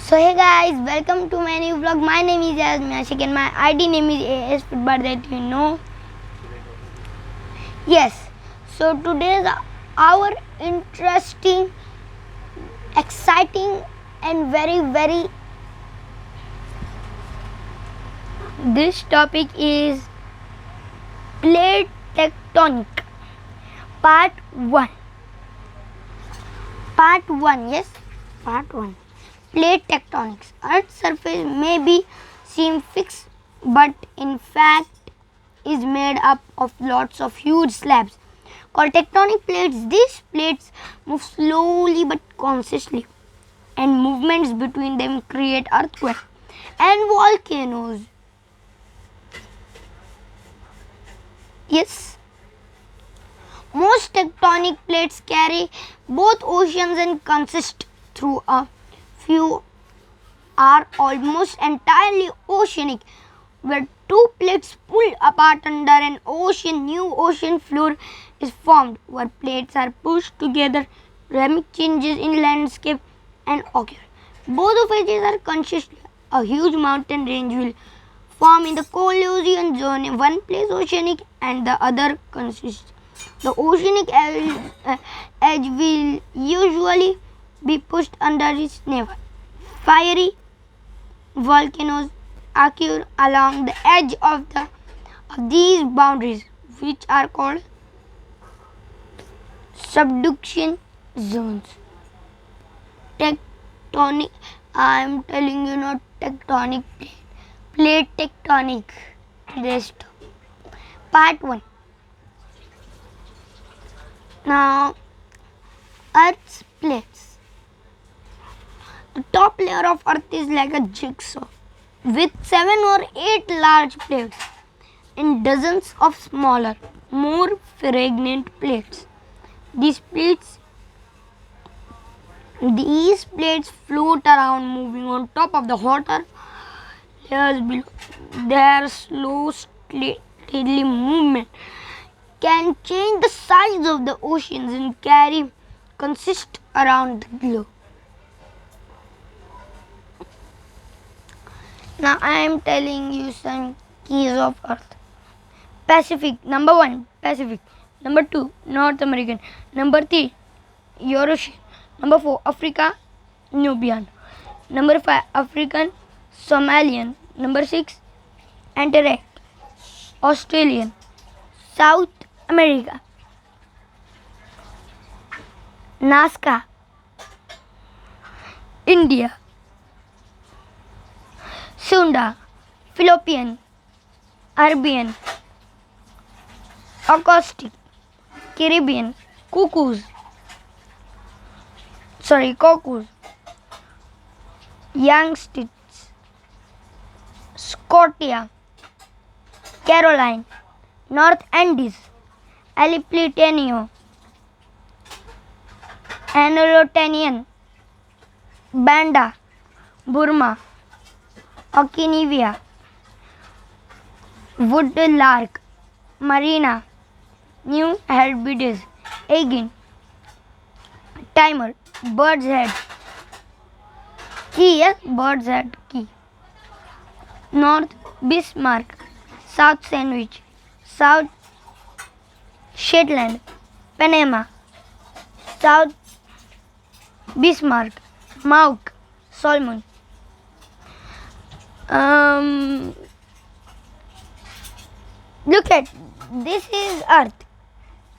So hey guys, welcome to my new vlog. My name is Ashik and my ID name is AS Football, that you know. Yes. So today is our interesting, exciting and very this topic is plate tectonic part 1. Part 1, yes. Part 1. Plate tectonics. Earth's surface may be seem fixed, but in fact is made up of lots of huge slabs called tectonic plates. These plates move slowly but consistently, and movements between them create earthquakes and volcanoes. Yes. Most tectonic plates carry both oceans and consist through a few are almost entirely oceanic, where two plates pull apart under an new ocean floor is formed, where plates are pushed together, dramatic changes in landscape and occur. Both of edges are consistent. A huge mountain range will form in the Colusian zone, one place oceanic and the other consists. The oceanic edge will usually be pushed under its never. Fiery volcanoes occur along the edge of these boundaries, which are called subduction zones. Tectonic, I am telling you, not tectonic plate tectonic. Rest. Part 1. Now, Earth's plates. The top layer of Earth is like a jigsaw with 7 or 8 large plates and dozens of smaller, more fragment plates. These plates float around, moving on top of the hotter layers below. Their slow, steady movement can change the size of the oceans and consist around the globe. Now I am telling you some keys of Earth. Pacific, number 1, Pacific. Number 2, North American. Number 3, Eurasian. Number 4, Africa, Nubian. Number 5, African, Somalian. Number 6, Antarctic, Australian. South America, Nazca, India, Sunda, Philippine, Arabian, Acoustic, Caribbean, Cocos, Youngsters, Scotia, Caroline, North Andes, Aleplitenio, Anatolian, Banda, Burma, Okinawa, Woodlark, Marina, New Hebrides, Aegean, Timor, Bird's Head, Key, yes, Bird's Head, Key, North Bismarck, South Sandwich, South Shetland, Panama, South Bismarck, Mauk, Solomon. Look at this is Earth.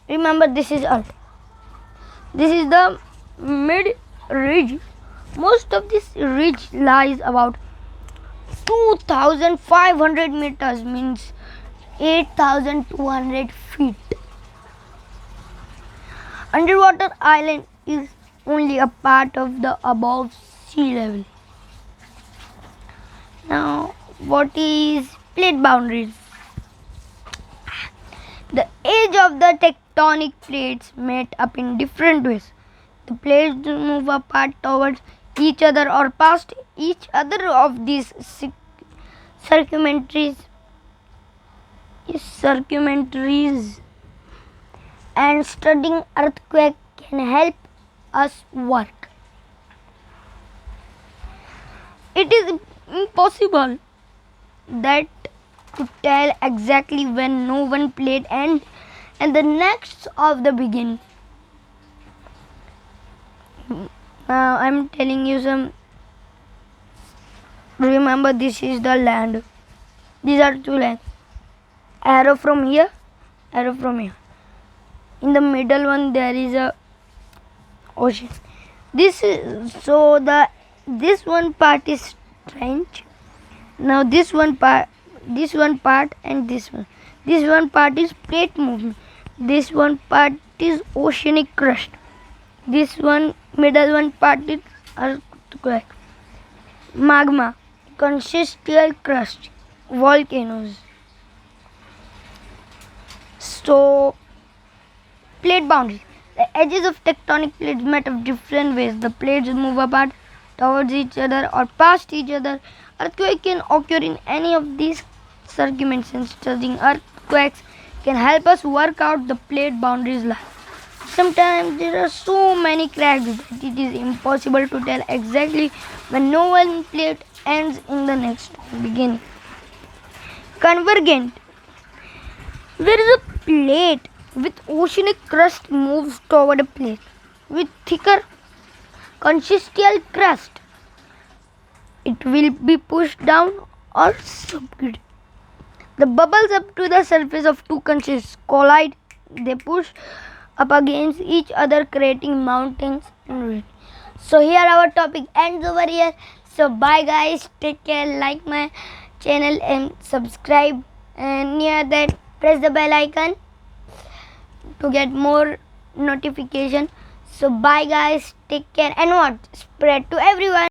Remember, this is Earth. This is the mid ridge. Most of this ridge lies about 2,500 meters, means 8,200 feet. Underwater island is only a part of the above sea level. Now, what is plate boundaries? The edge of the tectonic plates meet up in different ways. The plates move apart towards each other or past each other of these circumferences and studying earthquake can help us work. it is impossible that to tell exactly when no one plate end and the next of the begin. Now I'm telling you some. Remember, this is the land. These are two lands. Arrow from here, arrow from here. In the middle one there is a ocean. This one part is trench. Now this one part and this one part is plate movement. This one part is oceanic crust. This one middle one part is earthquake, magma, consistent crust, volcanoes. So plate boundaries. The edges of tectonic plates met of different ways. The plates move apart, towards each other, or past each other. Earthquake can occur in any of these circumstances. Studying earthquakes can help us work out the plate boundaries line. Sometimes there are so many cracks that it is impossible to tell exactly when no one plate ends in the next beginning. Convergent. There is a plate with oceanic crust moves toward a plate with thicker consistent crust. It will be pushed down or subdued. The bubbles up to the surface of two countries collide. They push up against each other, creating mountains and rain. So here our topic ends over here. So bye guys, take care, like my channel and subscribe, and near that press the bell icon to get more notification. So bye guys, take care, and what, spread to everyone.